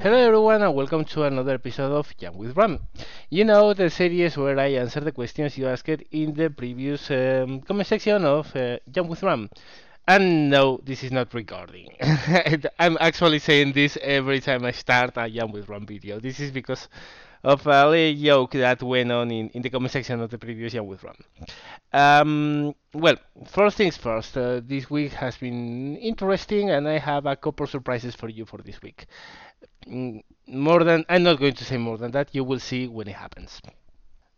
Hello everyone and welcome to another episode of Jam with Ram. You know, the series where I answer the questions you asked in the previous comment section of Jam with Ram. And no, this is not recording. I'm actually saying this every time I start a Jam with Ram video. This is because of a little joke that went on in the comment section of the previous Jam with Ram. Well, first things first, this week has been interesting and I have a couple surprises for you for this week. More than I'm not going to say more than that. You will see when it happens.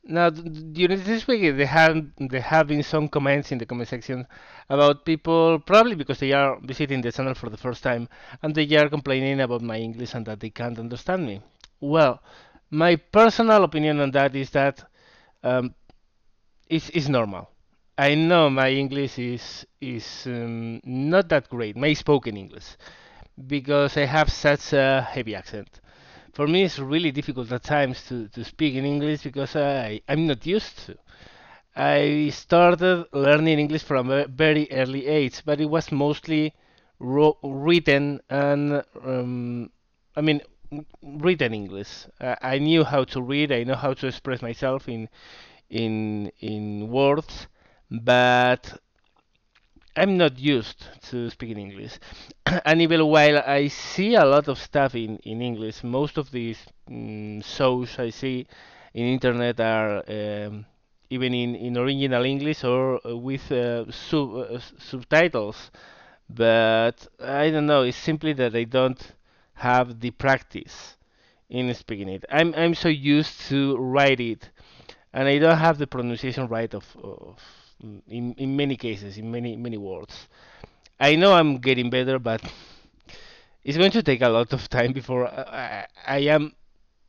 Now, during this week, there have been some comments in the comment section about people probably because they are visiting the channel for the first time and they are complaining about my English and that they can't understand me. Well, my personal opinion on that is that um, it's normal. I know my English is not that great, my spoken English, because I have such a heavy accent. For me, it's really difficult at times to speak in English because I'm not used to. I started learning English from a very early age, but it was mostly written and I mean written English. I knew how to read. I know how to express myself in words, but I'm not used to speaking English. And even while I see a lot of stuff in English, most of these shows I see in internet are even in original English or with subtitles. But I don't know, it's simply that I don't have the practice in speaking it. I'm so used to write it and I don't have the pronunciation right of in many cases, in many words. I know I'm getting better, but it's going to take a lot of time before I am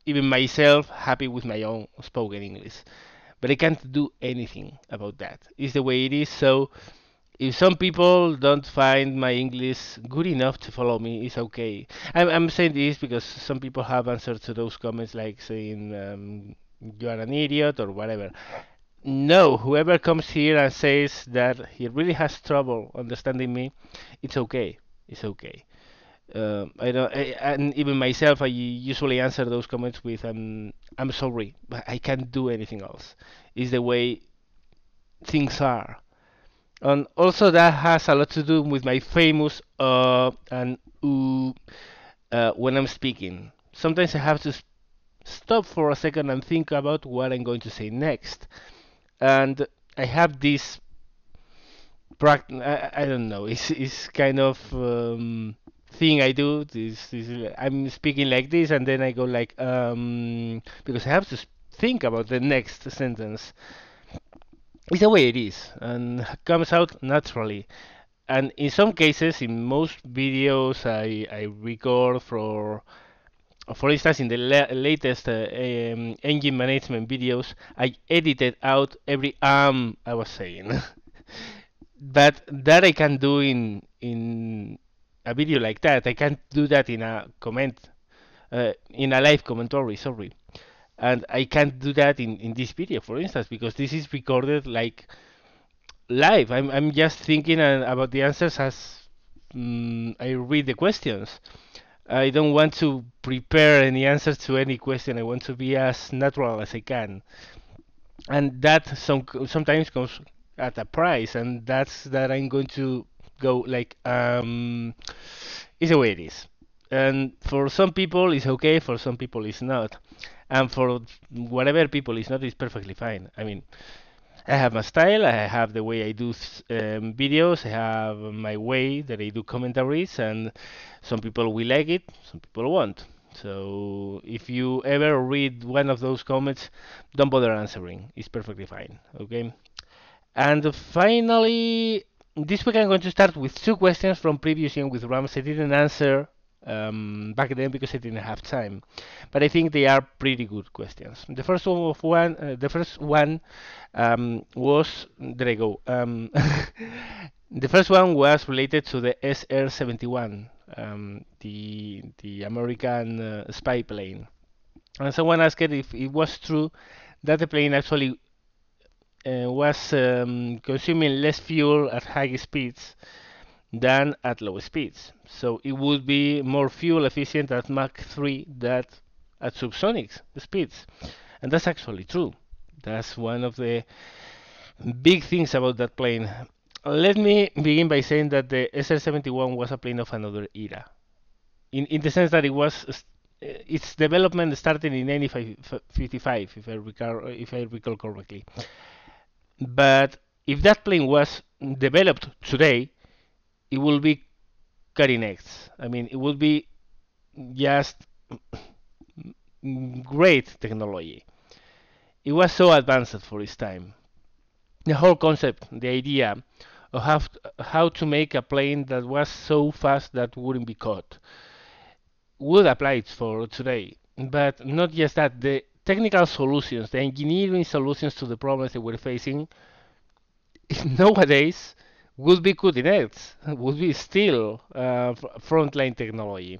even myself happy with my own spoken English. But I can't do anything about that. It's the way it is. So if some people don't find my English good enough to follow me, it's okay. I'm saying this because some people have answered to those comments like saying you are an idiot or whatever. No, whoever comes here and says that he really has trouble understanding me, it's okay. It's okay. I don't, and even myself, I usually answer those comments with I'm sorry, but I can't do anything else. It's the way things are. And also that has a lot to do with my famous and when I'm speaking. Sometimes I have to stop for a second and think about what I'm going to say next. And I have this I don't know. It's kind of thing I do. I'm speaking like this, and then I go like because I have to think about the next sentence. It's the way it is, and comes out naturally. And in some cases, in most videos I record for instance, in the latest engine management videos, I edited out every I was saying. But that I can do in a video like that. I can't do that in a in a live commentary. Sorry, and I can't do that in this video, for instance, because this is recorded like live. I'm just thinking about the answers as I read the questions. I don't want to prepare any answers to any question. I want to be as natural as I can, and that sometimes comes at a price, and that's that I'm going to go like it's the way it is. And for some people it's okay, for some people it's not, and for whatever people it's not, it's perfectly fine. I mean, I have my style, I have the way I do videos, I have my way that I do commentaries, and some people will like it, some people won't. So if you ever read one of those comments, don't bother answering. It's perfectly fine. Okay. And finally, this week I'm going to start with two questions from previous year with Rams. I didn't answer back then because I didn't have time, but I think they are pretty good questions. The first one was there I go. The first one was related to the SR-71, the American spy plane, and someone asked if it was true that the plane actually was consuming less fuel at high speeds than at low speeds. So it would be more fuel efficient at Mach 3 than at subsonic speeds. And that's actually true. That's one of the big things about that plane. Let me begin by saying that the SR-71 was a plane of another era, in the sense that its development started in 1955, if I recall correctly. But if that plane was developed today, it will be cutting edge. I mean, it will be just great technology. It was so advanced for its time. The whole concept, the idea of how to make a plane that was so fast that wouldn't be caught, would apply for today. But not just that, the technical solutions, the engineering solutions to the problems that we're facing nowadays would be cutting edge, would be still frontline technology.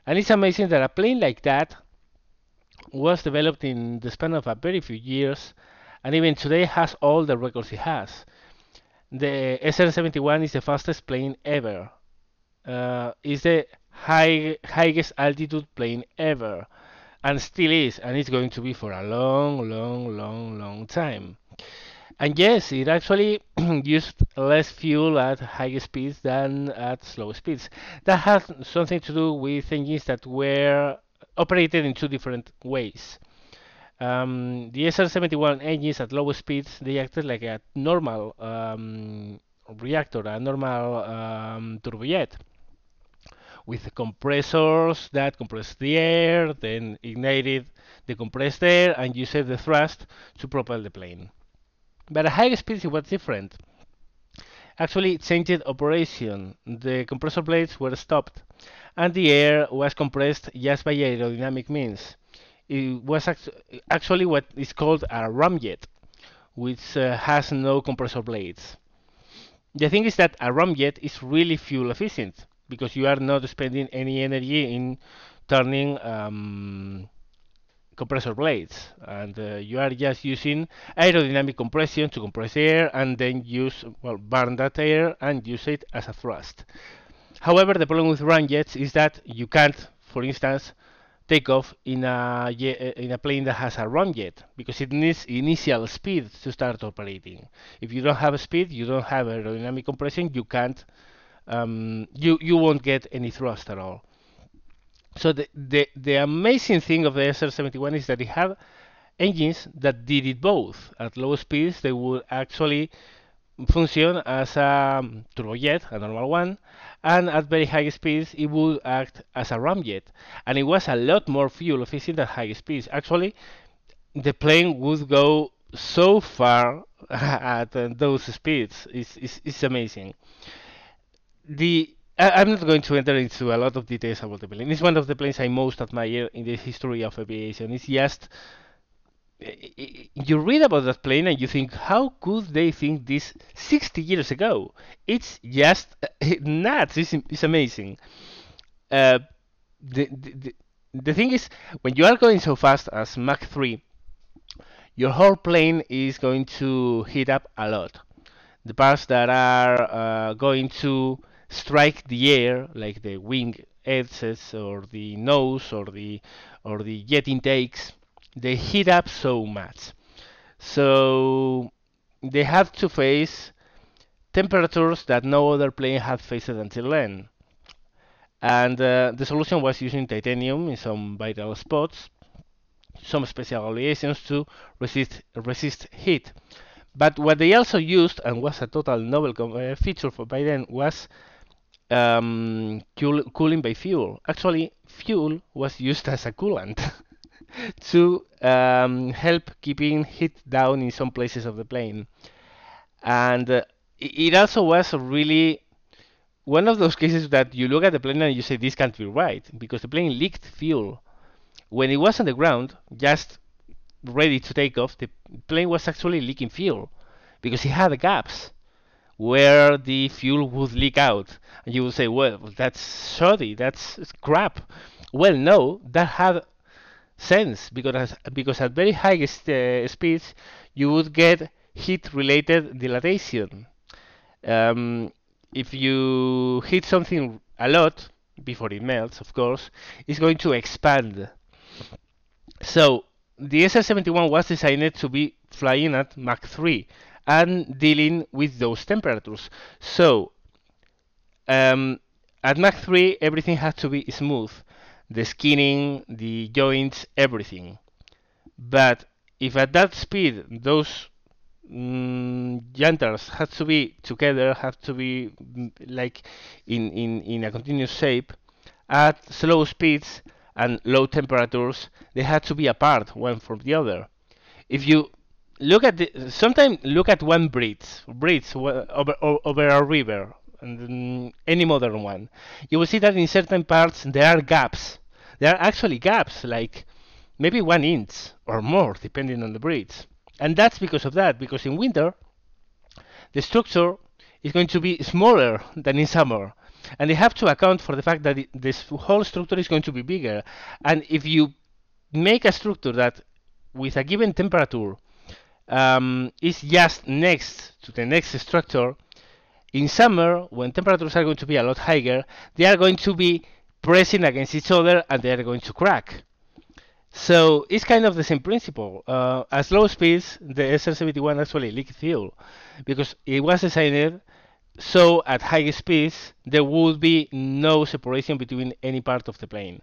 And it's amazing that a plane like that was developed in the span of a very few years, and even today has all the records it has. The SR-71 is the fastest plane ever. Is the highest altitude plane ever, and still is, and it's going to be for a long, long, long, long time. And yes, it actually used less fuel at high speeds than at slow speeds. That has something to do with engines that were operated in two different ways. The SR-71 engines at low speeds, they acted like a normal reactor, a normal turbojet, with compressors that compressed the air, then ignited the compressed air, and used the thrust to propel the plane. But at high speeds, it was different. Actually, it changed operation. The compressor blades were stopped, and the air was compressed just by aerodynamic means. It was actually what is called a ramjet, which has no compressor blades. The thing is that a ramjet is really fuel efficient because you are not spending any energy in turning compressor blades, and you are just using aerodynamic compression to compress air and then burn that air and use it as a thrust. However, the problem with ramjets is that you can't, for instance, take off in a plane that has a ramjet because it needs initial speed to start operating. If you don't have speed, you don't have aerodynamic compression, you can't, you won't get any thrust at all. So the amazing thing of the SR-71 is that it had engines that did it both. At low speeds, they would actually function as a turbojet, a normal one, and at very high speeds, it would act as a ramjet. And it was a lot more fuel efficient at high speeds. Actually, the plane would go so far at those speeds. It's amazing. I'm not going to enter into a lot of details about the plane. It's one of the planes I most admire in the history of aviation. It's just you read about that plane and you think, how could they think this 60 years ago? It's just nuts. It's amazing. Uh, the thing is, when you are going so fast as Mach 3, your whole plane is going to heat up a lot. The parts that are going to strike the air, like the wing edges or the nose or the jet intakes, they heat up so much. So they have to face temperatures that no other plane had faced until then. And the solution was using titanium in some vital spots, some special aleations to resist heat. But what they also used, and was a total novel feature by then, was cooling by fuel. Actually, fuel was used as a coolant to help keeping heat down in some places of the plane. And it also was really one of those cases that you look at the plane and you say, this can't be right, because the plane leaked fuel. When it was on the ground, just ready to take off, the plane was actually leaking fuel because it had gaps where the fuel would leak out. And you would say, well, that's shoddy, that's crap. Well, no, that had sense because at very high speeds you would get heat-related dilatation. Um, if you hit something a lot before it melts, of course, it's going to expand. So the SR-71 was designed to be flying at Mach 3 and dealing with those temperatures. So um, at Mach 3, everything had to be smooth, the skinning, the joints, everything. But if at that speed those junters have to be together, have to be like in a continuous shape, at slow speeds and low temperatures, they had to be apart one from the other. If you sometimes look at one bridge over a river, and any modern one, you will see that in certain parts there are gaps. There are actually gaps, like maybe 1 inch or more, depending on the bridge. And that's because of that, because in winter, the structure is going to be smaller than in summer. And they have to account for the fact that this whole structure is going to be bigger. And if you make a structure that, with a given temperature, is just next to the next structure, in summer, when temperatures are going to be a lot higher, they are going to be pressing against each other and they are going to crack. So it's kind of the same principle. At low speeds, the SR-71 actually leaked fuel because it was designed so at high speeds there would be no separation between any part of the plane.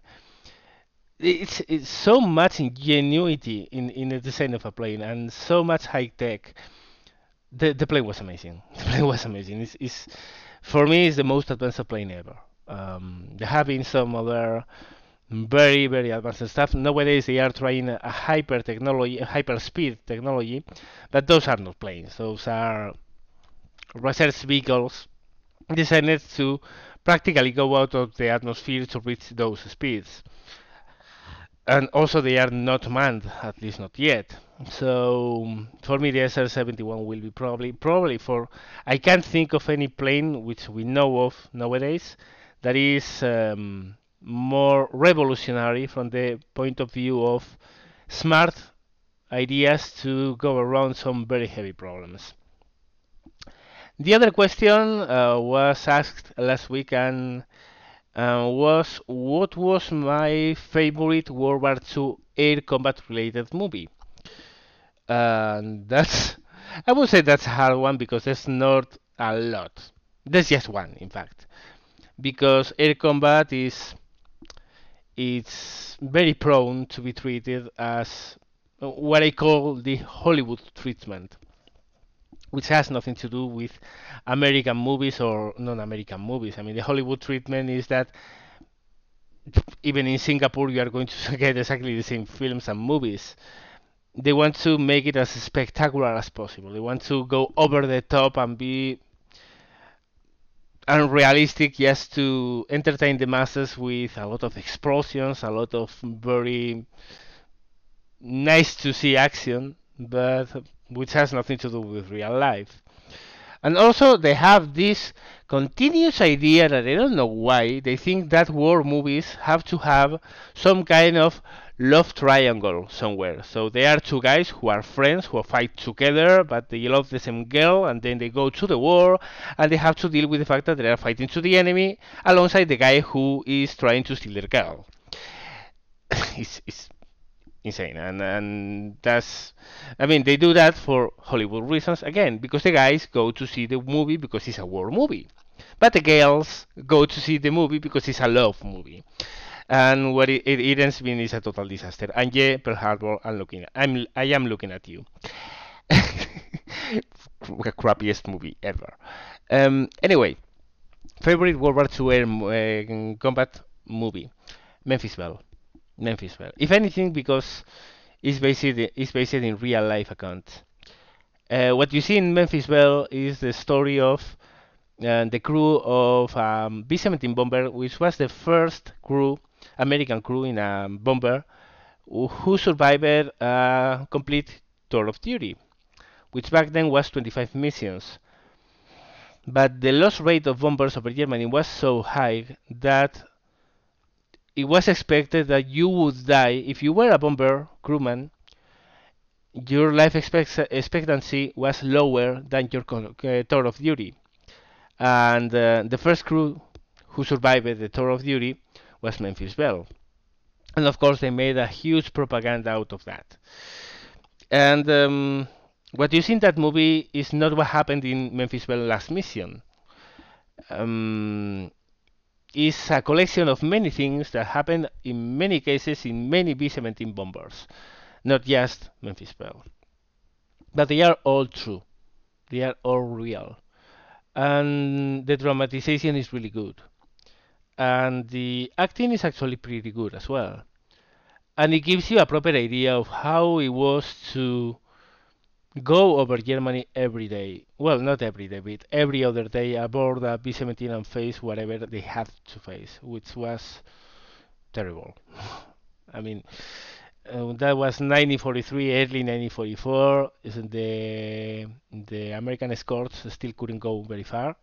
It's so much ingenuity in the design of a plane and so much high tech. The plane was amazing. The plane was amazing. It's for me, it's the most advanced plane ever. There have been some other very advanced stuff. Nowadays they are trying a hyper technology, a hyper speed technology, but those are not planes. Those are research vehicles designed to practically go out of the atmosphere to reach those speeds. And also they are not manned, at least not yet. So for me the SR-71 will be probably for, I can't think of any plane which we know of nowadays that is more revolutionary from the point of view of smart ideas to go around some very heavy problems. The other question was asked last week and was what was my favorite World War II air combat related movie? That's, I would say that's a hard one because there's not a lot. There's just one, in fact, because air combat is it's very prone to be treated as what I call the Hollywood treatment, which has nothing to do with American movies or non-American movies. I mean, the Hollywood treatment is that even in Singapore you are going to get exactly the same films and movies. They want to make it as spectacular as possible. They want to go over the top and be unrealistic just to entertain the masses with a lot of explosions, a lot of very nice to see action, but which has nothing to do with real life. And also they have this continuous idea that I don't know why they think that war movies have to have some kind of love triangle somewhere. So they are two guys who are friends who fight together, but they love the same girl, and then they go to the war, and they have to deal with the fact that they are fighting to the enemy alongside the guy who is trying to steal their girl. it's insane, and that's, I mean, they do that for Hollywood reasons again, because the guys go to see the movie because it's a war movie, but the girls go to see the movie because it's a love movie, and what it ends being is a total disaster. And yeah, Pearl Harbor, I am looking at you. Crappiest movie ever. Anyway, favorite World War II air combat movie, Memphis Belle. Memphis Belle. If anything, because it's based in real life accounts. What you see in Memphis Belle is the story of the crew of B-17 bomber, which was the first American crew in a bomber who survived a complete tour of duty, which back then was 25 missions. But the loss rate of bombers over Germany was so high that it was expected that you would die if you were a bomber crewman. Your life expectancy was lower than your tour of duty, And the first crew who survived the tour of duty was Memphis Belle. And of course, they made a huge propaganda out of that. And what you see in that movie is not what happened in Memphis Belle Last Mission. Um, it's a collection of many things that happened in many cases in many B-17 bombers, not just Memphis Belle. But they are all true. They are all real. And the dramatization is really good. And the acting is actually pretty good as well. And it gives you a proper idea of how it was to go over Germany every day. Well, not every day, but every other day aboard a B-17 and face whatever they had to face, which was terrible. I mean, that was 1943, early 1944. The American escorts still couldn't go very far,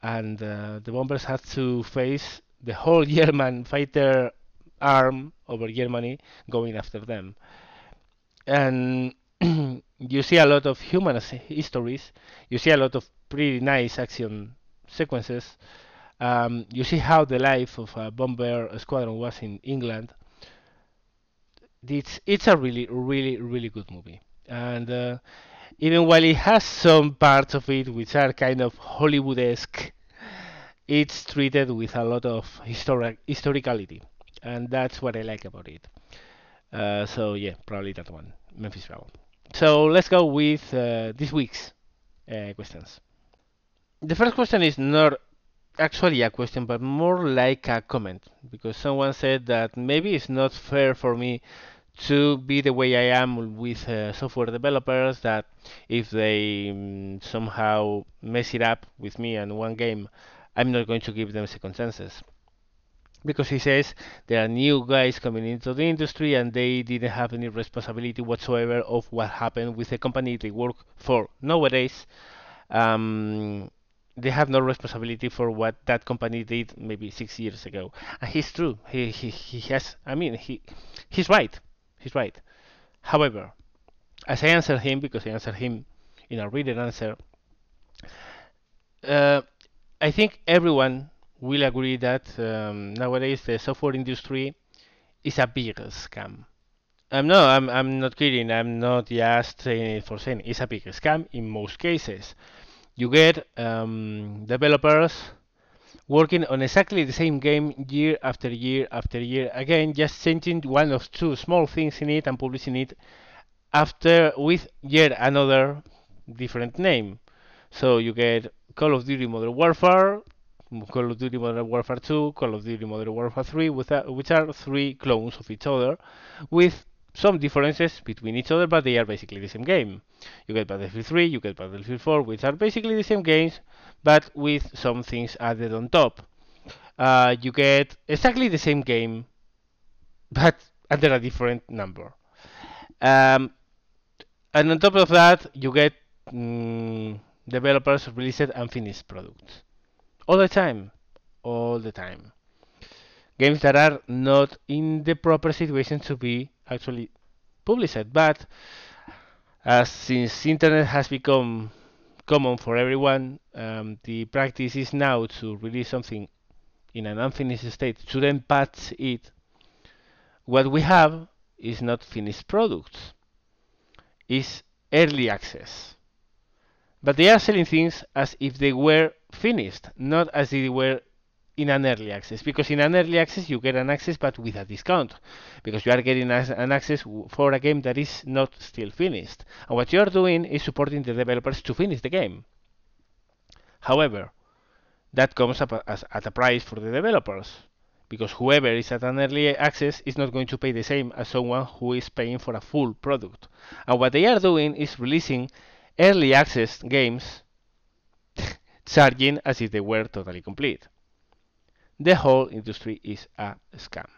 and the bombers had to face the whole German fighter arm over Germany going after them. And you see a lot of human histories. You see a lot of pretty nice action sequences. You see how the life of a bomber squadron was in England. It's a really good movie. And even while it has some parts of it which are kind of Hollywood-esque, it's treated with a lot of historicality, and that's what I like about it. So yeah, probably that one, Memphis Belle. So let's go with this week's questions. The first question is not actually a question, but more like a comment, because someone said that maybe it's not fair for me to be the way I am with software developers, that if they somehow mess it up with me and one game, I'm not going to give them second chances. Because he says there are new guys coming into the industry and they didn't have any responsibility whatsoever of what happened with the company they work for nowadays. Um, they have no responsibility for what that company did maybe 6 years ago. And he's true. He has. I mean, he's right. He's right. However, as I answered him, because I answered him in a written answer, uh, I think everyone will agree that nowadays the software industry is a big scam. No, I'm not kidding. I'm not just saying it for saying it. It's a big scam in most cases. You get developers working on exactly the same game year after year after year. Again, just changing one or two small things in it and publishing it after with yet another different name. So you get Call of Duty Modern Warfare, Call of Duty Modern Warfare 2, Call of Duty Modern Warfare 3, which are three clones of each other, with some differences between each other, but they are basically the same game. You get Battlefield 3, you get Battlefield 4, which are basically the same games, but with some things added on top. You get exactly the same game, but under a different number. Um, and on top of that, you get developers released unfinished products all the time, all the time. Games that are not in the proper situation to be actually published. But since internet has become common for everyone, the practice is now to release something in an unfinished state to then patch it. What we have is not finished products, is early access. But they are selling things as if they were finished, not as if they were in an early access. Because in an early access you get an access but with a discount. Because you are getting an access for a game that is not still finished. And what you are doing is supporting the developers to finish the game. However, that comes up at a price for the developers. Because whoever is at an early access is not going to pay the same as someone who is paying for a full product. And what they are doing is releasing early access games charging as if they were totally complete. The whole industry is a scam.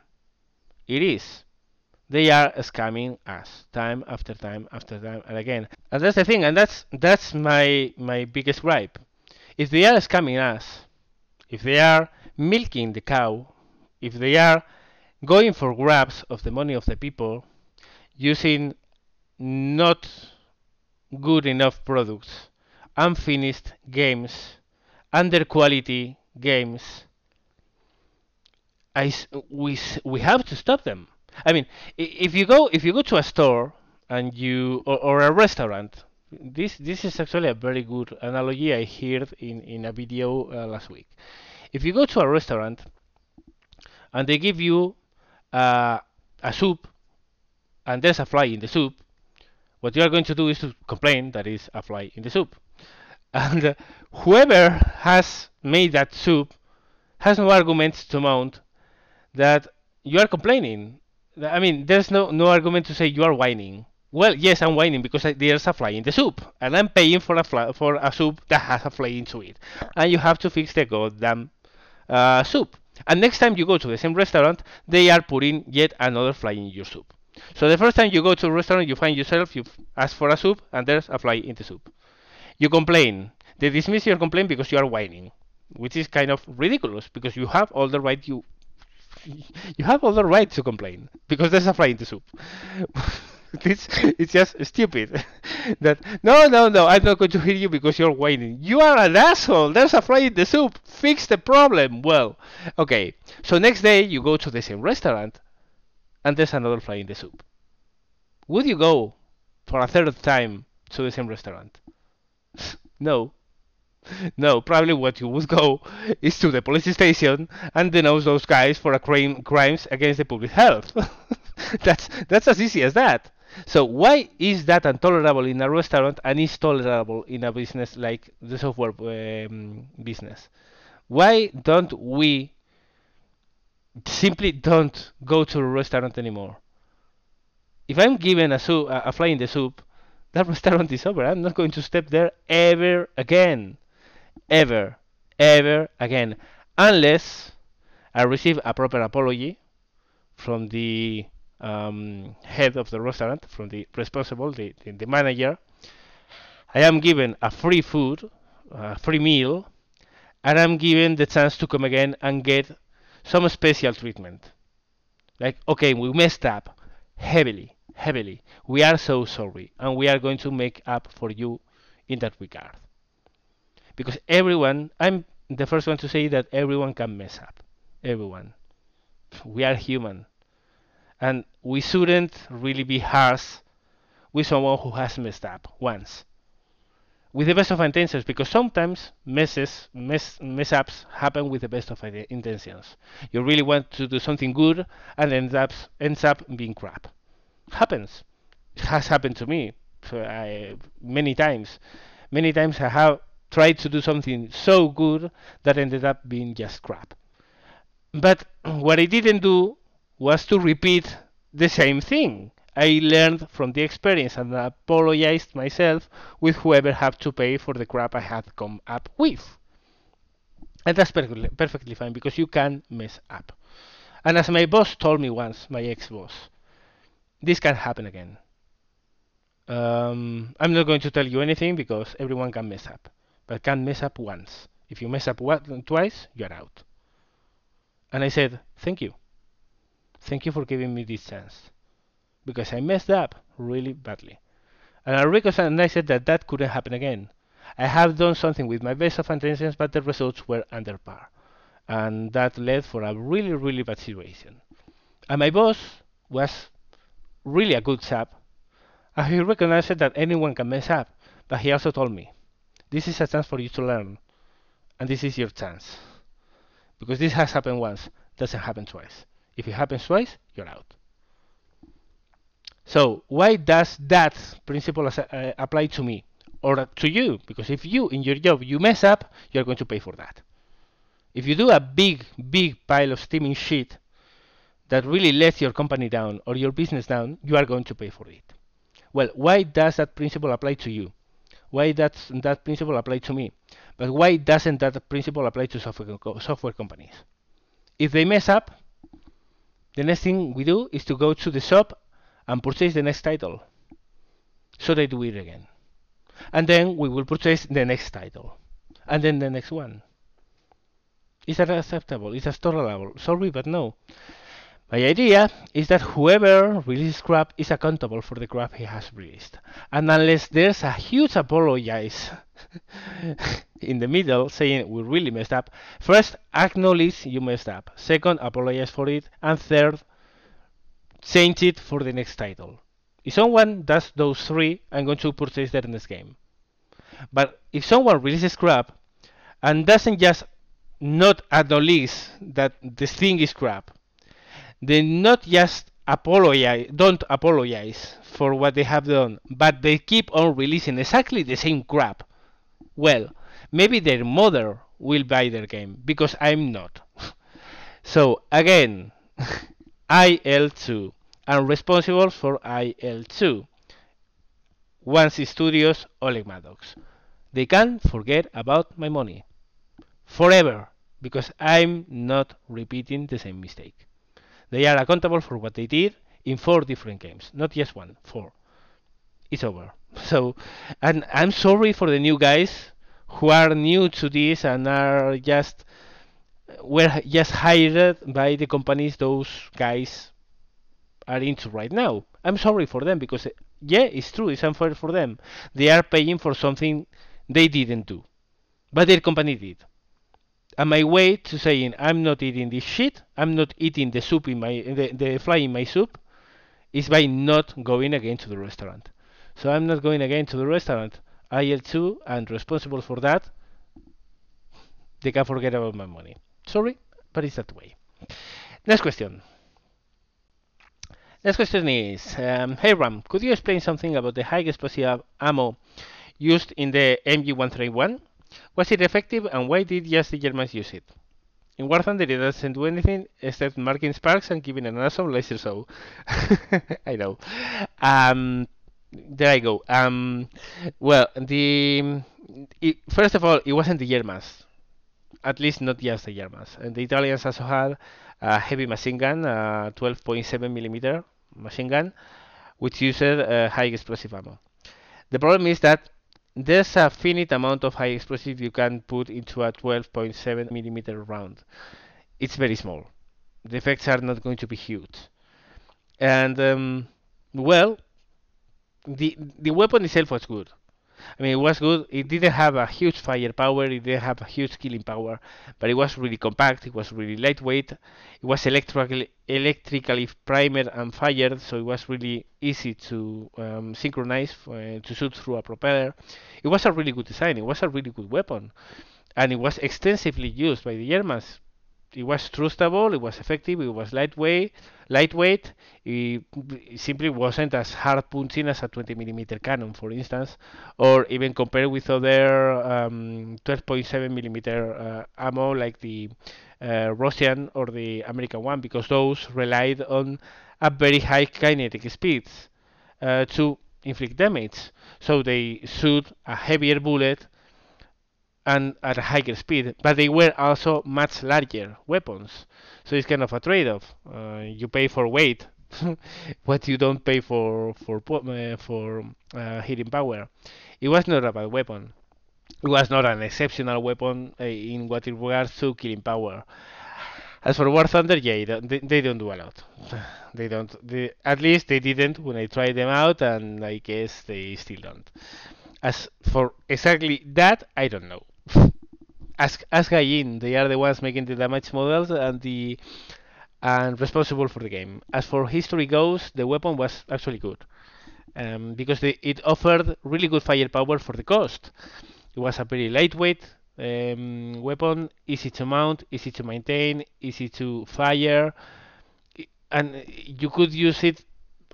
It is. They are scamming us time after time after time and again. And that's the thing, and that's my biggest gripe. If they are scamming us, if they are milking the cow, if they are going for grabs of the money of the people, using not good enough products, unfinished games, under quality games, we have to stop them. I mean, if you go to a store and or a restaurant, this is actually a very good analogy I heard in a video last week. If you go to a restaurant and they give you uh, a soup and there's a fly in the soup, what you are going to do is to complain that is a fly in the soup. And whoever has made that soup has no arguments to mount that you are complaining. I mean, there's no argument to say you are whining. Well, yes, I'm whining because there's a fly in the soup, and I'm paying for for a soup that has a fly into it, and you have to fix the goddamn soup. And next time you go to the same restaurant, they are putting yet another fly in your soup. So the first time you go to a restaurant, you find yourself, you ask for a soup, and there's a fly in the soup. You complain. They dismiss your complaint because you are whining, which is kind of ridiculous because you have all the right you have all the right to complain because there's a fly in the soup. It's just stupid. That no, I'm not going to hear you because you're whining. You are an asshole. There's a fly in the soup. Fix the problem. Well, okay. So next day you go to the same restaurant and there's another fly in the soup. Would you go for a third time to the same restaurant? No. No, probably what you would go is to the police station and denounce those guys for crimes against the public health. That's as easy as that. So why is that intolerable in a restaurant and is tolerable in a business like the software business? Why don't we simply don't go to a restaurant anymore? If I'm given a fly in the soup, that restaurant is over. I'm not going to step there ever again. Ever again, unless I receive a proper apology from the head of the restaurant, from the responsible, the manager. I am given a free food, a free meal, and I'm given the chance to come again and get some special treatment. Like, okay, we messed up heavily. We are so sorry, and we are going to make up for you in that regard. Because everyone, I'm the first one to say that everyone can mess up. Everyone. We are human. And we shouldn't really be harsh with someone who has messed up once. With the best of intentions, because sometimes mess ups happen with the best of intentions. You really want to do something good and ends up being crap. Happens. It has happened to me many times. Many times I have tried to do something so good that ended up being just crap. But what I didn't do was to repeat the same thing. I learned from the experience and apologized myself with whoever had to pay for the crap I had come up with. And that's perfectly fine because you can mess up. And as my boss told me once, my ex-boss, this can happen again. I'm not going to tell you anything because everyone can mess up. But can mess up once. If you mess up twice, you're out. And I said, thank you. Thank you for giving me this chance. Because I messed up really badly. And I recognized that that couldn't happen again. I have done something with my best of intentions, but the results were under par. And that led for a really bad situation. And my boss was really a good chap. And he recognized that anyone can mess up. But he also told me, this is a chance for you to learn, and this is your chance. Because this has happened once, doesn't happen twice. If it happens twice, you're out. So why does that principle apply to me or to you? Because if you, in your job, you mess up, you're going to pay for that. If you do a big pile of steaming shit that really lets your company down or your business down, you are going to pay for it. Well, why does that principle apply to you? Why does that principle apply to me? But why doesn't that principle apply to software companies? If they mess up, the next thing we do is to go to the shop and purchase the next title. So they do it again. And then we will purchase the next title. And then the next one. Is that acceptable? Is that tolerable? Sorry, but no. My idea is that whoever releases crap is accountable for the crap he has released. And unless there's a huge apologize in the middle saying we really messed up. First, acknowledge you messed up. Second, apologize for it. And third, change it for the next title. If someone does those three, I'm going to purchase their next game. But if someone releases crap and doesn't just not acknowledge that this thing is crap, then not just don't apologize for what they have done, but they keep on releasing exactly the same crap, well, maybe their mother will buy their game, because I'm not. So again, IL2. I'm responsible for IL2. Once Studios, Oleg Maddox. They can forget about my money. Forever. Because I'm not repeating the same mistake. They are accountable for what they did in 4 different games. Not just one, 4. It's over. So, and I'm sorry for the new guys who are new to this and are just were just hired by the companies those guys are into right now. I'm sorry for them because yeah, it's true, it's unfair for them. They are paying for something they didn't do, but their company did. And my way to saying I'm not eating this shit, I'm not eating the soup in my the fly in my soup, is by not going again to the restaurant. So I'm not going again to the restaurant. IL2 and responsible for that. They can forget about my money. Sorry, but it's that way. Next question. Next question is, hey Ram, could you explain something about the high explosive ammo used in the MG131? Was it effective and why did just the Germans use it? In War Thunder it doesn't do anything except marking sparks and giving an awesome laser show. I know. There I go. Well, first of all, it wasn't the Germans. At least not just the Germans. And the Italians also had a heavy machine gun, a 12.7 millimeter machine gun, which used high explosive ammo. The problem is that there's a finite amount of high explosive you can put into a 12.7 millimeter round. It's very small. The effects are not going to be huge. And well, the weapon itself was good. I mean, it was good. It didn't have a huge firepower. It didn't have a huge killing power, but it was really compact. It was really lightweight. It was electrically primed and fired, so it was really easy to synchronize to shoot through a propeller. It was a really good design. It was a really good weapon, and it was extensively used by the Germans. It was trustable, it was effective, it was lightweight. It simply wasn't as hard punching as a 20 millimeter cannon, for instance, or even compared with other 12.7 millimeter ammo like the Russian or the American one, because those relied on a very high kinetic speeds to inflict damage. So they shoot a heavier bullet and at a higher speed, but they were also much larger weapons. So it's kind of a trade-off. You pay for weight, what you don't pay for hitting power. It was not a bad weapon. It was not an exceptional weapon in what it regards to killing power. As for War Thunder, yeah, they don't do a lot. They don't. At least they didn't when I tried them out, and I guess they still don't. As for exactly that, I don't know. Ask Gaijin. They are the ones making the damage models and responsible for the game. As for history goes, the weapon was actually good because it offered really good firepower for the cost. It was a very lightweight weapon, easy to mount, easy to maintain, easy to fire, and you could use it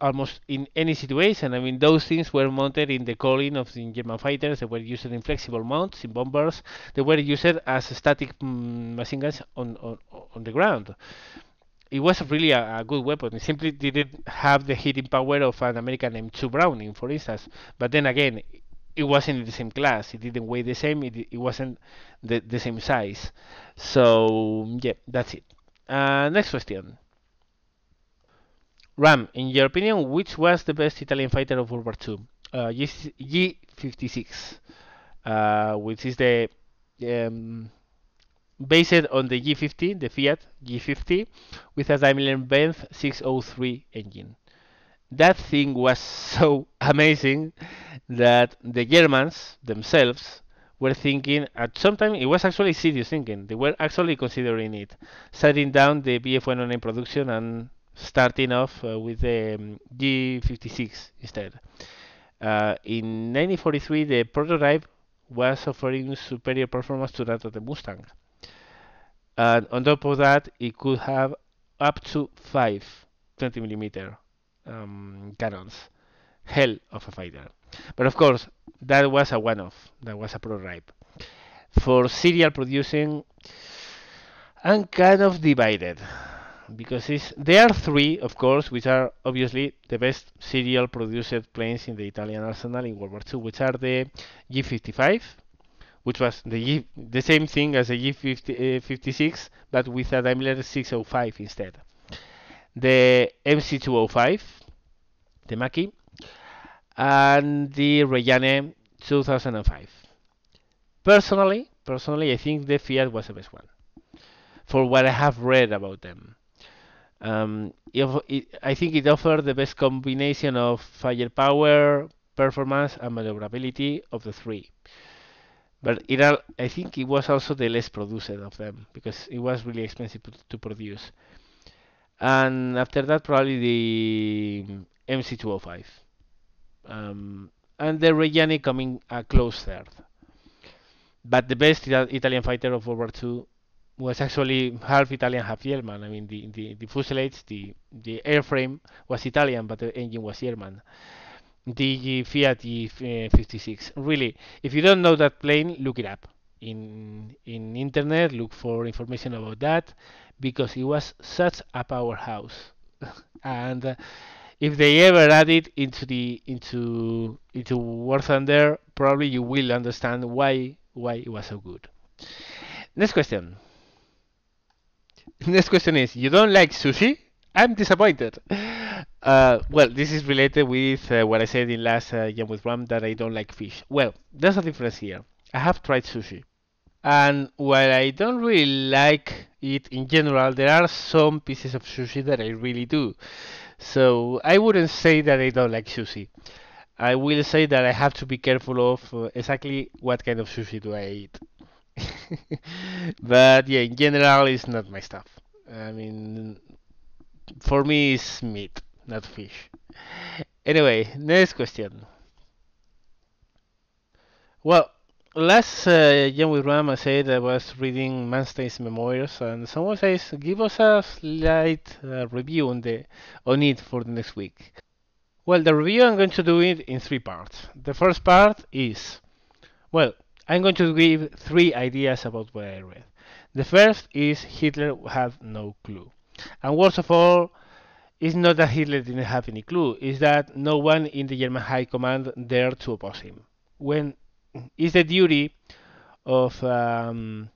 almost in any situation. I mean, those things were mounted in the collar of the German fighters. They were used in flexible mounts, in bombers. They were used as static machine guns on the ground. It was really a good weapon. It simply didn't have the hitting power of an American M2 Browning, for instance. But then again, it wasn't in the same class. It didn't weigh the same. It wasn't the same size. So, yeah, that's it. Next question. Ram, in your opinion, which was the best Italian fighter of World War II? G56, which is the based on the G50, the Fiat G50, with a Daimler-Benz 603 engine. That thing was so amazing that the Germans themselves were thinking, at some time, it was actually serious thinking. They were actually considering it, shutting down the BF-109 production and starting off with the G56 instead. In 1943, the prototype was offering superior performance to that of the Mustang. And on top of that, it could have up to 5 20 mm cannons. Hell of a fighter. But of course, that was a one-off. That was a prototype. For serial producing, I'm kind of divided because there are three, of course, which are obviously the best serial produced planes in the Italian arsenal in World War II, which are the G55, which was the same thing as the G56, but with a Daimler 605 instead. The MC205, the Macchi, and the Reggiane 2005. Personally, I think the Fiat was the best one for what I have read about them. I think it offered the best combination of firepower, performance, and maneuverability of the three. But I think it was also the less produced of them because it was really expensive to produce. And after that, probably the MC205. And the Reggiani coming a close third. But the best Italian fighter of World War II was actually half Italian, half German. I mean, the fuselage, the airframe was Italian, but the engine was German. The Fiat G56. Really, if you don't know that plane, look it up in internet. Look for information about that because it was such a powerhouse. And if they ever add it into War Thunder, probably you will understand why it was so good. Next question. Next question is: you don't like sushi? I'm disappointed. Well, this is related with what I said in last Jam with Ram that I don't like fish. Well, there's a difference here. I have tried sushi, and while I don't really like it in general, there are some pieces of sushi that I really do. So I wouldn't say that I don't like sushi. I will say that I have to be careful of exactly what kind of sushi do I eat. But yeah, in general, it's not my stuff. I mean, for me, it's meat, not fish. Anyway, next question. Well, last Jan with Ram, I said I was reading Manstein's memoirs, and someone says give us a slight review on it for the next week. Well, the review I'm going to do it in three parts. The first part is, well, I'm going to give three ideas about what I read. The first is Hitler had no clue. And worst of all, it's not that Hitler didn't have any clue, it's that no one in the German High Command dared to oppose him. When it's the duty of High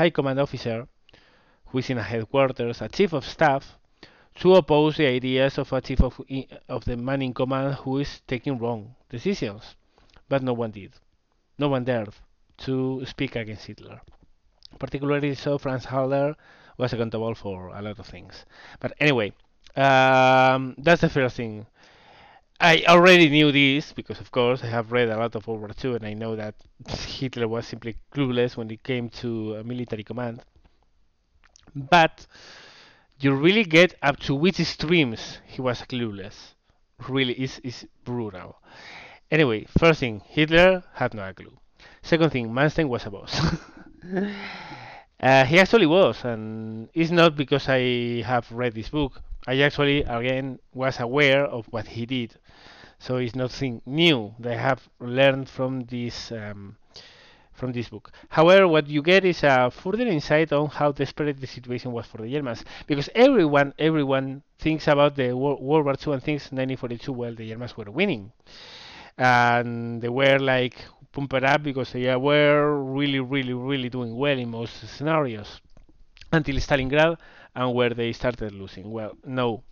Command officer who is in a headquarters, a chief of staff, to oppose the ideas of a chief of the man in command who is taking wrong decisions. But no one did. No one dared to speak against Hitler. Particularly so, Franz Halder was accountable for a lot of things. But anyway, that's the first thing. I already knew this because, of course, I have read a lot of World War II, and I know that Hitler was simply clueless when it came to military command. But you really get up to which extremes he was clueless. Really, is brutal. Anyway, first thing, Hitler had no clue. Second thing, Manstein was a boss. He actually was, and it's not because I have read this book. I actually, again, was aware of what he did. So it's nothing new that I have learned from this book. However, what you get is a further insight on how desperate the situation was for the Germans, because everyone thinks about the World War II and thinks 1942. Well, the Germans were winning, and they were like pumped up because they were really doing well in most scenarios until Stalingrad and where they started losing. Well, no.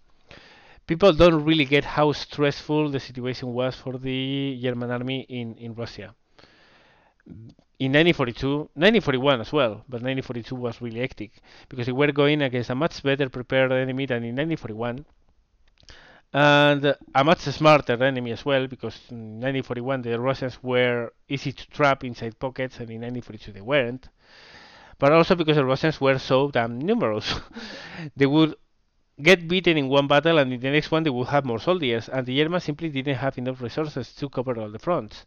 People don't really get how stressful the situation was for the German army in Russia. In 1942, 1941 as well, but 1942 was really hectic because they were going against a much better prepared enemy than in 1941. and a much smarter enemy as well, because in 1941 the Russians were easy to trap inside pockets, and in 1942 they weren't. But also because the Russians were so damn numerous. They would get beaten in one battle, and in the next one they would have more soldiers, and the Germans simply didn't have enough resources to cover all the fronts.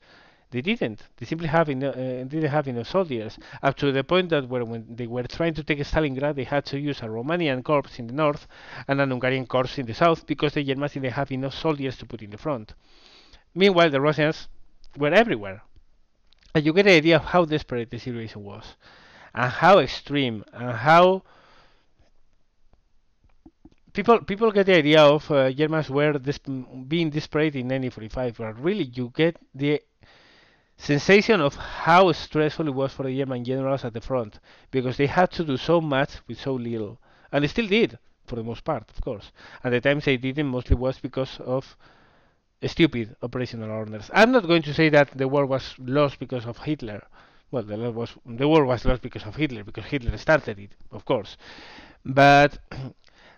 They didn't. They simply didn't have enough soldiers, up to the point that when they were trying to take Stalingrad, they had to use a Romanian corps in the north and an Hungarian corps in the south, because the Germans didn't have enough soldiers to put in the front. Meanwhile, the Russians were everywhere. And you get the idea of how desperate the situation was, and how extreme, and how people get the idea of Germans were being desperate in 1945, but really you get the sensation of how stressful it was for the German generals at the front, because they had to do so much with so little, and they still did for the most part, of course. And the times they didn't mostly was because of stupid operational orders. I'm not going to say that the war was lost because of Hitler. Well, the war was lost because of Hitler, because Hitler started it, of course. But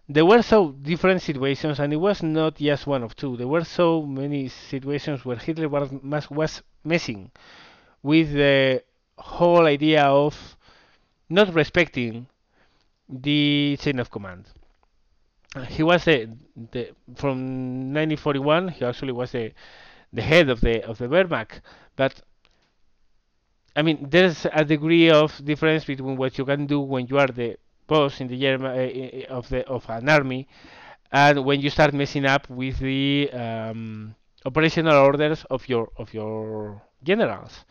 there were so different situations, and it was not just one of two. There were so many situations where Hitler was messing with the whole idea of not respecting the chain of command. He was from 1941. He actually was the head of the Wehrmacht, but I mean, there's a degree of difference between what you can do when you are the boss in the German of an army, and when you start messing up with the operational orders of your generals.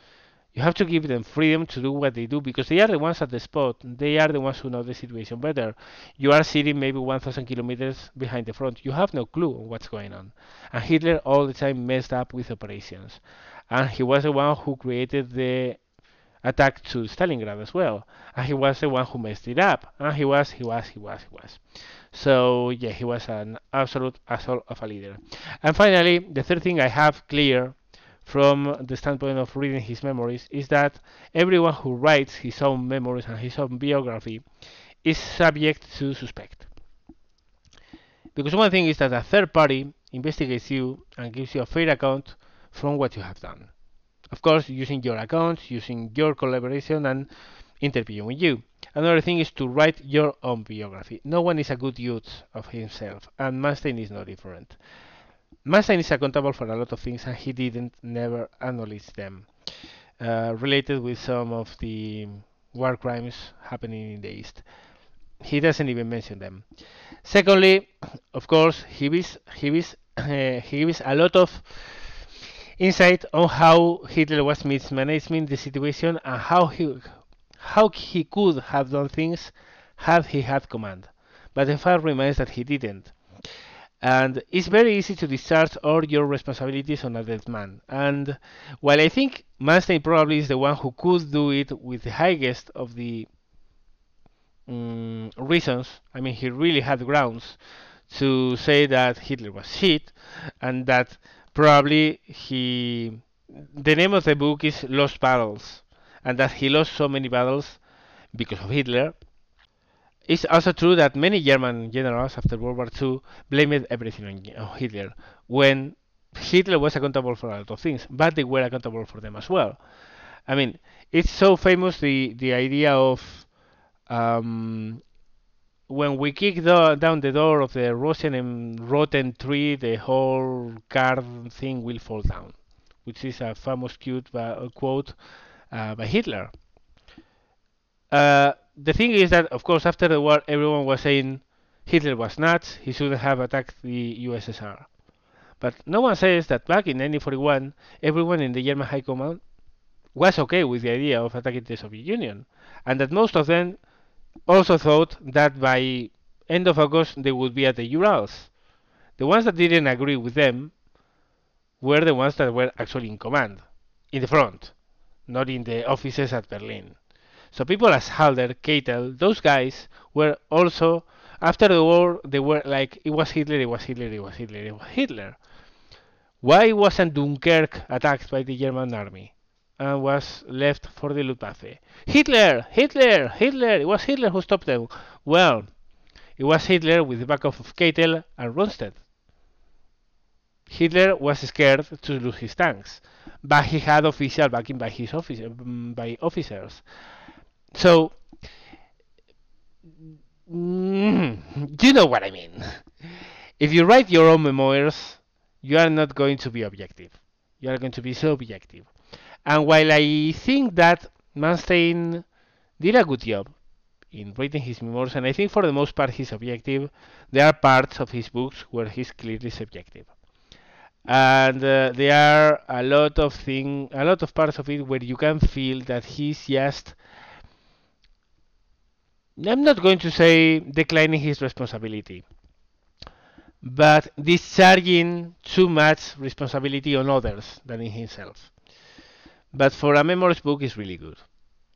You have to give them freedom to do what they do, because they are the ones at the spot. They are the ones who know the situation better. You are sitting maybe 1,000 kilometers behind the front. You have no clue on what's going on. And Hitler all the time messed up with operations. And he was the one who created the attack to Stalingrad as well. And he was the one who messed it up. And he was. So yeah, he was an absolute asshole of a leader. And finally, the third thing I have clear from the standpoint of reading his memories is that everyone who writes his own memories and his own biography is subject to suspect. Because one thing is that a third party investigates you and gives you a fair account from what you have done. Of course, using your accounts, using your collaboration, and interviewing you. Another thing is to write your own biography. No one is a good use of himself, and Manstein is no different. Manstein is accountable for a lot of things, and he didn't never acknowledge them, related with some of the war crimes happening in the East. He doesn't even mention them. Secondly, of course, he gives a lot of insight on how Hitler was mismanaging the situation, and how he could have done things had he had command. But the fact remains that he didn't. And it's very easy to discharge all your responsibilities on a dead man. And while I think Manstein probably is the one who could do it with the highest of the reasons, I mean, he really had grounds to say that Hitler was shit, and that probably the name of the book is Lost Battles, and that he lost so many battles because of Hitler. It's also true that many German generals after World War II blamed everything on Hitler, when Hitler was accountable for a lot of things, but they were accountable for them as well. I mean, it's so famous, the idea of when we kick down the door of the Russian and rotten tree, the whole card thing will fall down, which is a famous quote by Hitler. The thing is that, of course, after the war, everyone was saying Hitler was nuts, he shouldn't have attacked the USSR. But no one says that back in 1941, everyone in the German High Command was okay with the idea of attacking the Soviet Union, and that most of them also thought that by end of August they would be at the Urals. The ones that didn't agree with them were the ones that were actually in command, in the front, not in the offices at Berlin. So people as Halder, Keitel, those guys were also, after the war, they were like, it was Hitler, it was Hitler, it was Hitler, it was Hitler. Why wasn't Dunkirk attacked by the German army and was left for the Luftwaffe? Hitler, Hitler, Hitler, it was Hitler who stopped them. Well, it was Hitler with the backup of Keitel and Rundstedt. Hitler was scared to lose his tanks, but he had official backing by his by officers. So, you know what I mean. If you write your own memoirs, you are not going to be objective. You are going to be subjective. And while I think that Manstein did a good job in writing his memoirs, and I think for the most part he's objective, there are parts of his books where he's clearly subjective. And there are a lot of parts of it where you can feel that he's just, I'm not going to say declining his responsibility, but discharging too much responsibility on others than in himself. But for a memoirs book, it's really good.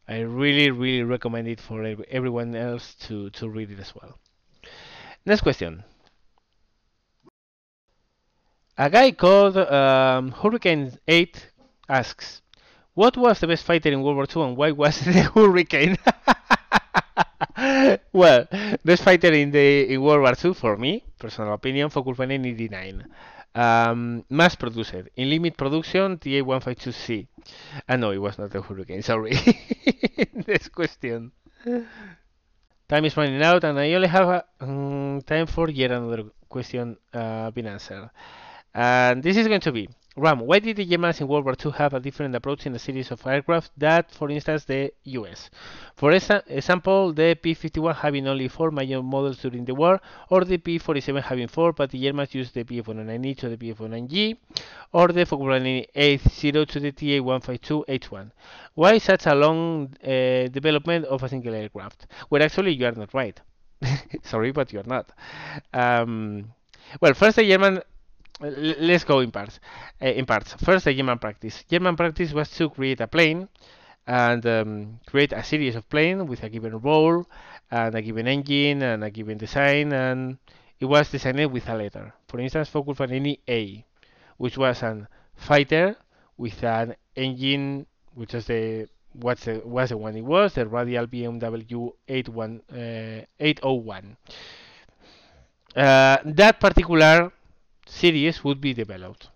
I really, really recommend it for everyone else to read it as well. Next question. A guy called Hurricane 8 asks, what was the best fighter in World War II and why was the Hurricane? Well, best fighter in World War II for me, personal opinion, Focus-Wulf D9. Mass produced. In limit production, TA-152C. No, it was not the Hurricane, sorry. Next question. Time is running out and I only have time for yet another question being answered. And this is going to be, Ram, why did the Germans in World War II have a different approach in a series of aircraft that, for instance, the US? For example, the P-51 having only 4 major models during the war, or the P-47 having 4, but the Germans used the P-F-109E to the P-F-109G, or the Focke-Wulf to the TA-152H1. Why such a long development of a single aircraft? Well, actually, you are not right. Sorry, but you are not. Well, first the German. Let's go in parts. First, the German practice. German practice was to create a plane and create a series of planes with a given role and a given engine and a given design, and it was designed with a letter. For instance, Focke-Wulf A, which was a fighter with an engine, which is was the one it was, the Radial BMW 801. That particular series would be developed.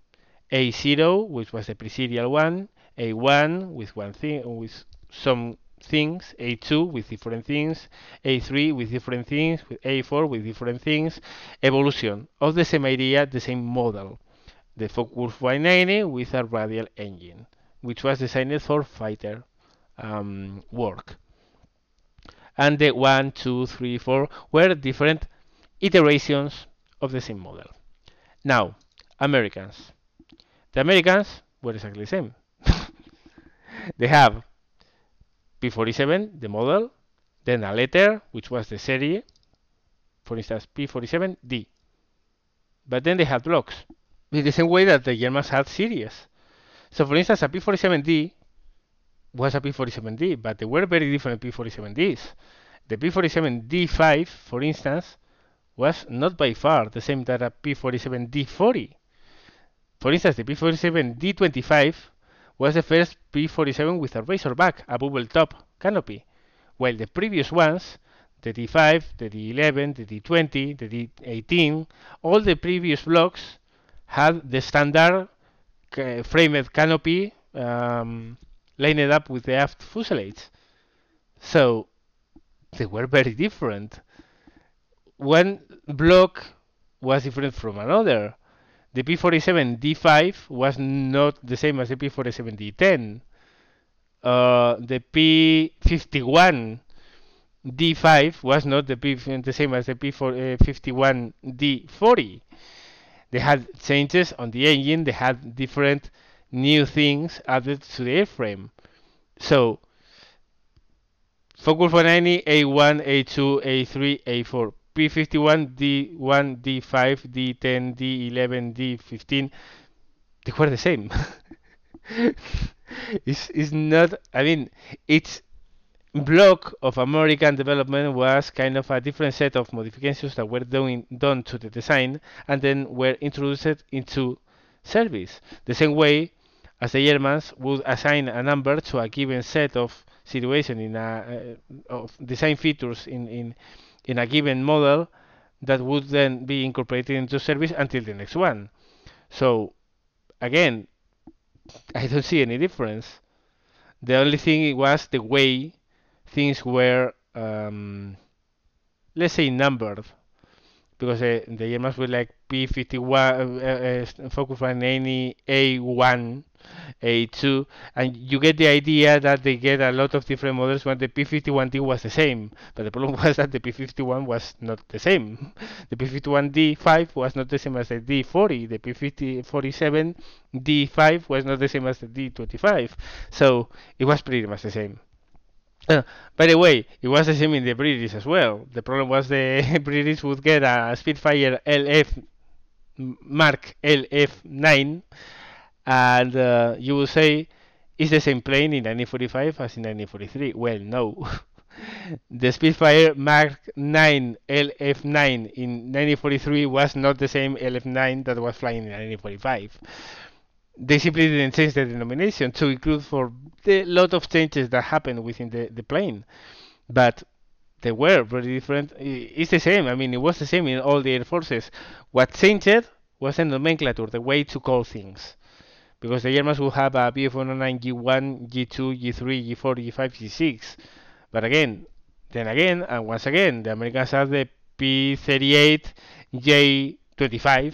A0, which was the pre-serial one, A1 with one thing, with some things, A2 with different things, A3 with different things, with A4 with different things, evolution of the same idea, the same model. The Focke-Wulf 190 with a radial engine, which was designed for fighter work. And the 1, 2, 3, 4 were different iterations of the same model. Now, Americans. The Americans were exactly the same. They have P-47, the model, then a letter, which was the series, for instance, P-47D. But then they had blocks, in the same way that the Germans had series. So, for instance, a P-47D was a P-47D, but there were very different P-47Ds. The P-47D5, for instance, was not by far the same that a P-47D40. For instance, the P-47D25 was the first P-47 with a razorback, a bubble top canopy, while the previous ones, the D5, the D11, the D20, the D18, all the previous blocks had the standard framed canopy lined up with the aft fuselage. So they were very different. One block was different from another. The P-47D5 was not the same as the P-47D10. The P-51D5 was not the same as the P-51D40. They had changes on the engine. They had different new things added to the airframe. So, Focke-Wulf 190, A1, A2, A3, A4. P-51, D1, D5, D10, D11, D15, they were the same. It's not, I mean, each block of American development was kind of a different set of modifications that were done to the design and then were introduced into service. The same way as the Germans would assign a number to a given set of situation of design features in a given model that would then be incorporated into service until the next one. So again, I don't see any difference. The only thing was the way things were, let's say, numbered, because the Germans were like P51, focus on any A1, A2, and you get the idea that they get a lot of different models when the P51D was the same. But the problem was that the P51 was not the same. The P51D5 was not the same as the D40. The P47D5 was not the same as the D25. So it was pretty much the same. Uh, by the way, it was the same in the British as well. The problem was the British would get a Spitfire Mark LF9, and you will say it's the same plane in 1945 as in 1943. Well, no. The Spitfire Mark 9 LF9 in 1943 was not the same LF9 that was flying in 1945. They simply didn't change the denomination to include for the lot of changes that happened within the plane. But they were very different. It's the same. I mean, it was the same in all the air forces. What changed was the nomenclature, the way to call things. Because the Germans will have a BF-109 G1, G2, G3, G4, G5, G6. But again, then again, and once again, the Americans have the P-38, J-25,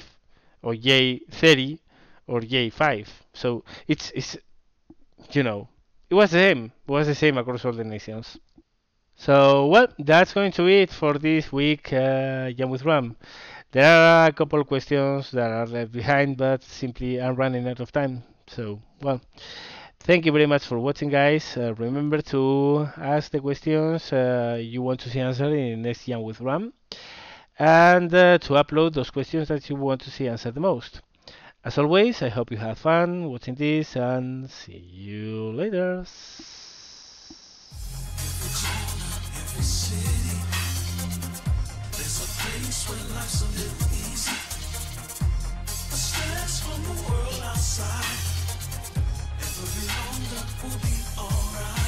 or J-30, or J5. So it's it was the same. It was the same across all the nations. So, well, that's going to be it for this week, Jam with Ram. There are a couple questions that are left behind, but simply I'm running out of time. So, well, thank you very much for watching, guys. Remember to ask the questions you want to see answered in the next Jam with Ram, and to upload those questions that you want to see answered the most. As always, I hope you had fun watching this, and see you later. There's a place where life's a little easy. The stress from the world outside. Never be longer, we'll be alright.